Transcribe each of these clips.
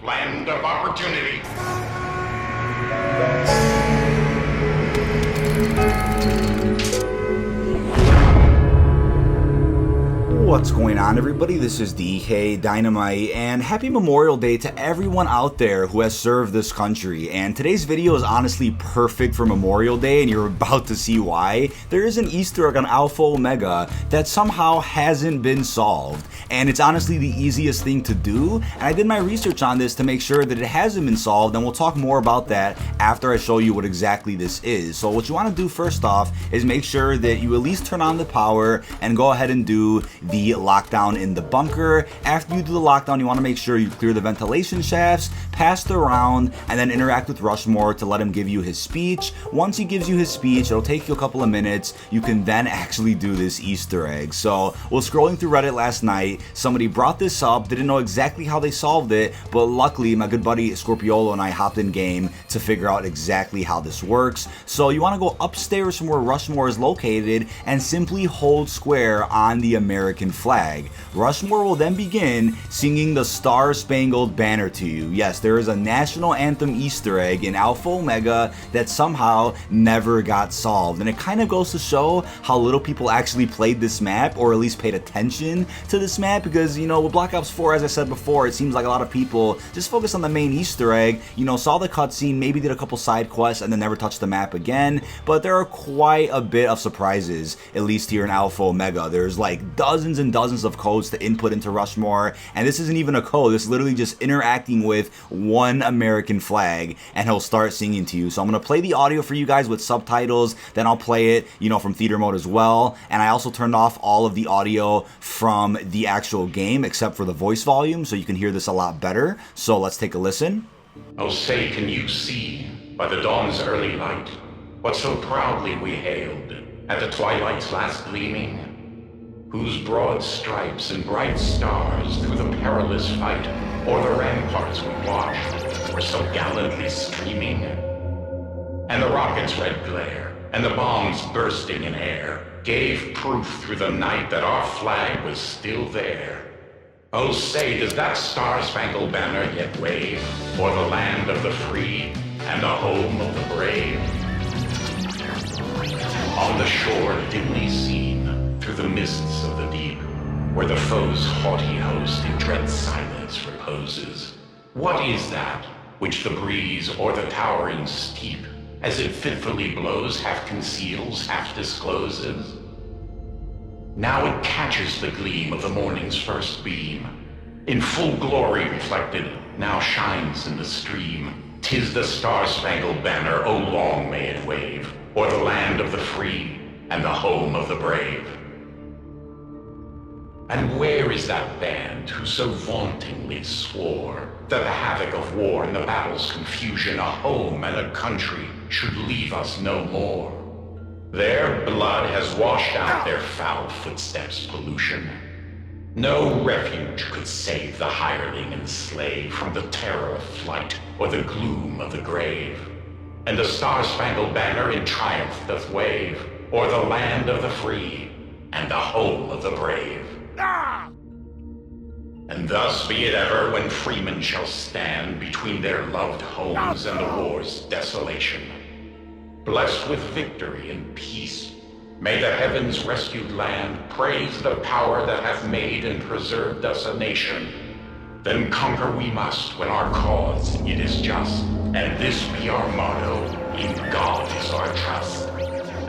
land of opportunity. What's going on, everybody? This is dkdynamite, and happy Memorial Day to everyone out there who has served this country. And today's video is honestly perfect for Memorial Day, and you're about to see why. There is an Easter egg on Alpha Omega that somehow hasn't been solved, and it's honestly the easiest thing to do. And I did my research on this to make sure that it hasn't been solved, and we'll talk more about that after I show you what exactly this is. So what you want to do first off is make sure that you at least turn on the power and go ahead and do the lockdown in the bunker. After you do the lockdown, you want to make sure you clear the ventilation shafts, pass the round, and then interact with Rushmore to let him give you his speech. Once he gives you his speech, it'll take you a couple of minutes. You can then actually do this Easter egg. So, while scrolling through Reddit last night, somebody brought this up, didn't know exactly how they solved it, but luckily my good buddy Scorpiolo and I hopped in game to figure out exactly how this works. So you want to go upstairs from where Rushmore is located and simply hold square on the American flag. Rushmore will then begin singing the Star-Spangled Banner to you. Yes, there is a national anthem Easter egg in Alpha Omega that somehow never got solved, and it kind of goes to show how little people actually played this map, or at least paid attention to this map, because, you know, with Black Ops 4, as I said before, it seems like a lot of people just focused on the main Easter egg, you know, saw the cutscene, maybe did a couple side quests, and then never touched the map again. But there are quite a bit of surprises, at least here in Alpha Omega. There's like dozens and dozens of codes to input into Rushmore, and this isn't even a code. This is literally just interacting with one American flag, and he'll start singing to you. So I'm gonna play the audio for you guys with subtitles, then I'll play it, you know, from theater mode as well. And I also turned off all of the audio from the actual game except for the voice volume, so you can hear this a lot better. So let's take a listen. Oh, say, can you see, by the dawn's early light, what so proudly we hailed, at the twilight's last gleaming? Whose broad stripes and bright stars through the perilous fight o'er the ramparts we watched were so gallantly streaming? And the rocket's red glare, and the bombs bursting in air, gave proof through the night that our flag was still there. Oh, say, does that star-spangled banner yet wave o'er the land of the free and the home of the brave? On the shore dimly seen, through the mists of the deep, where the foe's haughty host in dread silence reposes, what is that which the breeze o'er the towering steep, as it fitfully blows, half conceals, half discloses? Now it catches the gleam of the morning's first beam, in full glory reflected, now shines in the stream. 'Tis the Star-Spangled Banner, oh long may it wave, o'er the land of the free and the home of the brave. And where is that band who so vauntingly swore that the havoc of war and the battle's confusion, a home and a country, should leave us no more? Their blood has washed out their foul footsteps' pollution. No refuge could save the hireling and slave from the terror of flight or the gloom of the grave. And the Star-Spangled Banner in triumph doth wave o'er the land of the free and the home of the brave. And thus be it ever when freemen shall stand between their loved homes and the war's desolation. Blessed with victory and peace, may the heavens' rescued land praise the power that hath made and preserved us a nation. Then conquer we must when our cause it is just, and this be our motto, in God is our trust.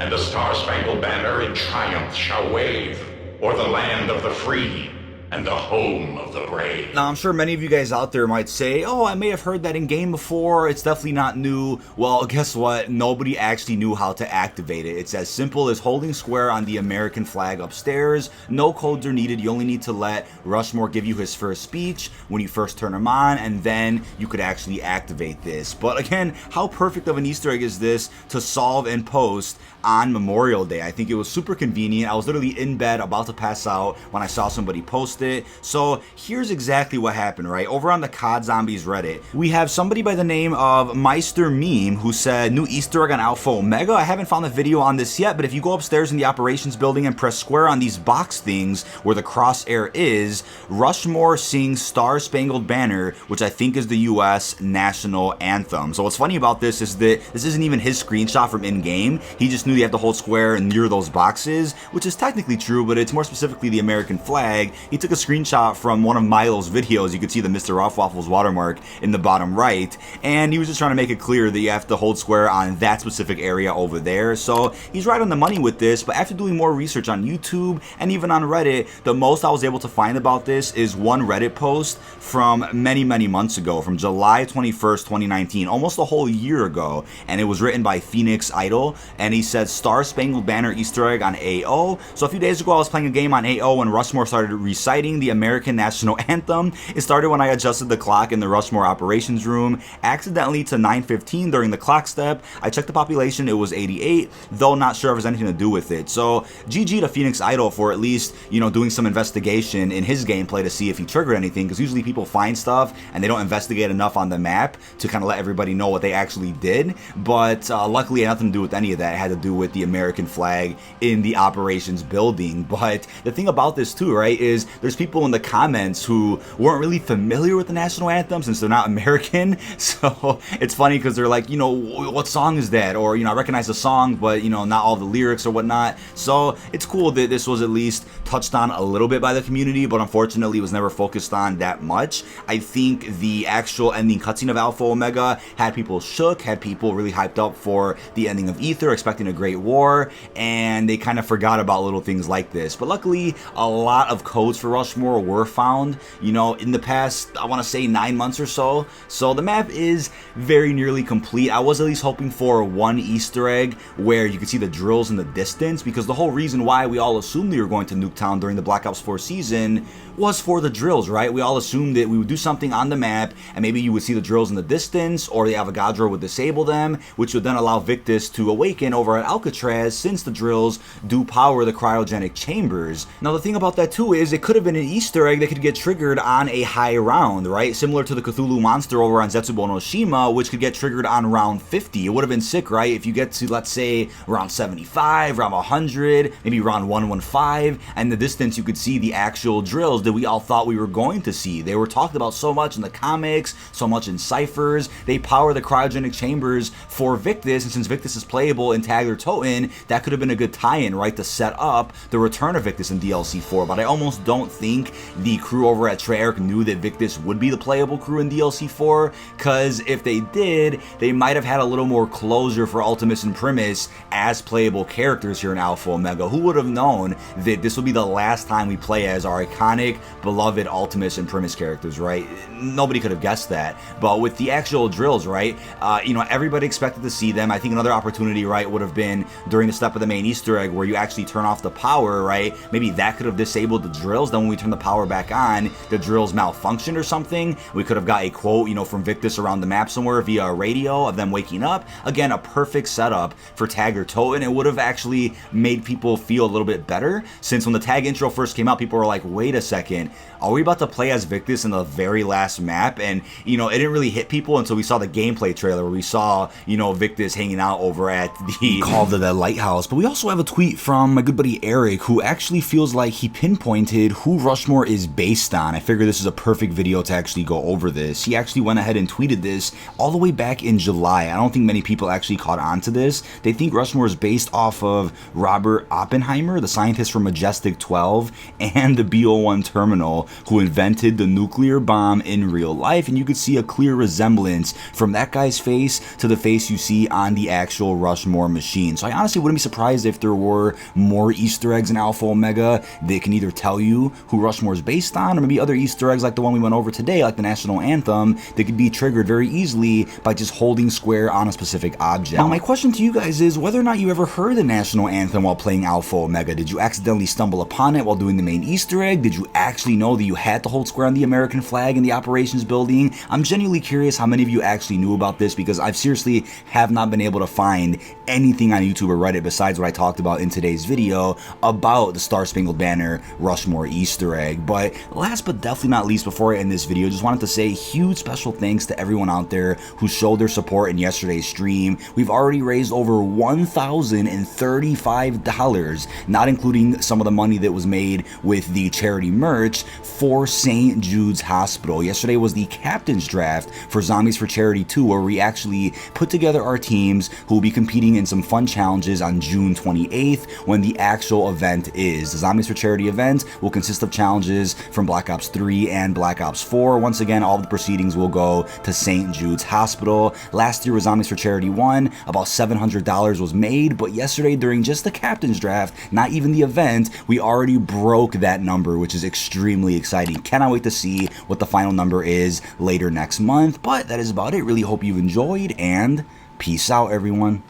And the Star-Spangled Banner in triumph shall wave o'er the land of the free and the home of the brave. Now, I'm sure many of you guys out there might say, oh, I may have heard that in game before, it's definitely not new. Well, guess what? Nobody actually knew how to activate it. It's as simple as holding square on the American flag upstairs. No codes are needed. You only need to let Rushmore give you his first speech when you first turn him on, and then you could actually activate this. But again, how perfect of an Easter egg is this to solve and post on Memorial Day? I think it was super convenient. I was literally in bed about to pass out when I saw somebody post it. it. So here's exactly what happened, right? Over on the COD Zombies Reddit, we have somebody by the name of Meister Meme who said, new Easter egg on Alpha Omega. I haven't found a video on this yet, but if you go upstairs in the operations building and press square on these box things where the crosshair is, Rushmore sings Star Spangled Banner, which I think is the US national anthem. So what's funny about this is that this isn't even his screenshot from in-game. He just knew you have to hold square near those boxes, which is technically true, but it's more specifically the American flag. He took a screenshot from one of Milo's videos. You could see the Mr. Waffles watermark in the bottom right, and he was just trying to make it clear that you have to hold square on that specific area over there. So he's right on the money with this, but after doing more research on YouTube and even on Reddit, the most I was able to find about this is one Reddit post from many months ago, from July 21st, 2019, almost a whole year ago, and it was written by Phoenix Idol, and he said Star Spangled Banner Easter egg on AO. So a few days ago I was playing a game on AO when Rushmore started reciting the American national anthem. It started when I adjusted the clock in the Rushmore operations room, accidentally to 9:15 during the clock step. I checked the population, it was 88, though not sure if it has anything to do with it. So GG to Phoenix Idol for at least, you know, doing some investigation in his gameplay to see if he triggered anything, because usually people find stuff and they don't investigate enough on the map to kind of let everybody know what they actually did. But luckily it had nothing to do with any of that. It had to do with the American flag in the operations building. But the thing about this too, right, is there's people in the comments who weren't really familiar with the national anthem since they're not American. So it's funny because they're like, you know, what song is that? Or, you know, I recognize the song, but, you know, not all the lyrics or whatnot. So it's cool that this was at least touched on a little bit by the community, but unfortunately it was never focused on that much. I think the actual ending cutscene of Alpha Omega had people shook, had people really hyped up for the ending of Ether, expecting a great war, and they kind of forgot about little things like this. But luckily, a lot of codes for Rushmore were found, you know, in the past, I want to say 9 months or so. So the map is very nearly complete. I was at least hoping for one Easter egg where you could see the drills in the distance, because the whole reason why we all assumed we were going to Nuketown during the Black Ops 4 season was for the drills, right? We all assumed that we would do something on the map and maybe you would see the drills in the distance, or the Avogadro would disable them, which would then allow Victus to awaken over at Alcatraz, since the drills do power the cryogenic chambers. Now the thing about that too is it could have been an Easter egg that could get triggered on a high round, right? Similar to the Cthulhu monster over on Zetsubo no Shima, which could get triggered on round 50. It would have been sick, right? If you get to, let's say, round 75, round 100, maybe round 115, and in the distance you could see the actual drills that we all thought we were going to see. They were talked about so much in the comics, so much in ciphers. They power the cryogenic chambers for Victus, and since Victus is playable in Tag or Toten, that could have been a good tie-in, right, to set up the return of Victus in DLC 4. But I almost don't think the crew over at Treyarch knew that Victus would be the playable crew in DLC 4, because if they did, they might have had a little more closure for Ultimus and Primus as playable characters here in Alpha Omega. Who would have known that this would be the last time we play as our iconic, beloved Ultimus and Primus characters, right? Nobody could have guessed that. But with the actual drills, right, you know, everybody expected to see them. I think another opportunity, right, would have been during the step of the main Easter egg where you actually turn off the power, right? Maybe that could have disabled the drills. Then when we turn the power back on, the drills malfunctioned or something. We could have got a quote, you know, from Victus around the map somewhere via a radio of them waking up. Again, a perfect setup for Tag or Toten. It would have actually made people feel a little bit better, since when the Tag intro first came out, people were like, wait a second, are we about to play as Victus in the very last map? And, you know, it didn't really hit people until we saw the gameplay trailer where we saw, you know, Victus hanging out over at the Call to the Lighthouse. But we also have a tweet from my good buddy Eric, who actually feels like he pinpointed who Rushmore is based on. I figure this is a perfect video to actually go over this. He actually went ahead and tweeted this all the way back in July. I don't think many people actually caught on to this. They think Rushmore is based off of Robert Oppenheimer, the scientist from Majestic 12, and the B-01 terminal, who invented the nuclear bomb in real life. And you could see a clear resemblance from that guy's face to the face you see on the actual Rushmore machine. So I honestly wouldn't be surprised if there were more Easter eggs in Alpha Omega that can either tell you who Rushmore is based on, or maybe other Easter eggs like the one we went over today, like the national anthem, that could be triggered very easily by just holding square on a specific object. Now my question to you guys is whether or not you ever heard the national anthem while playing Alpha Omega. Did you accidentally stumble upon it while doing the main Easter egg? Did you actually know that you had to hold square on the American flag in the operations building? I'm genuinely curious how many of you actually knew about this, because I've seriously have not been able to find anything on YouTube or Reddit besides what I talked about in today's video about the Star Spangled Banner Rushmore Easter Easter egg. But last but definitely not least, before I end this video, just wanted to say huge special thanks to everyone out there who showed their support in yesterday's stream. We've already raised over $1,035, not including some of the money that was made with the charity merch for St. Jude's Hospital. Yesterday was the captain's draft for Zombies for Charity 2, where we actually put together our teams who will be competing in some fun challenges on June 28th when the actual event is. The Zombies for Charity event will consist of challenges from Black Ops 3 and Black Ops 4. Once again, all of the proceedings will go to St. Jude's Hospital. Last year with Zombies for Charity 1, about $700 was made, but yesterday during just the captain's draft, not even the event, we already broke that number, which is extremely exciting. Cannot wait to see what the final number is later next month, but that is about it. Really hope you enjoyed, and peace out, everyone.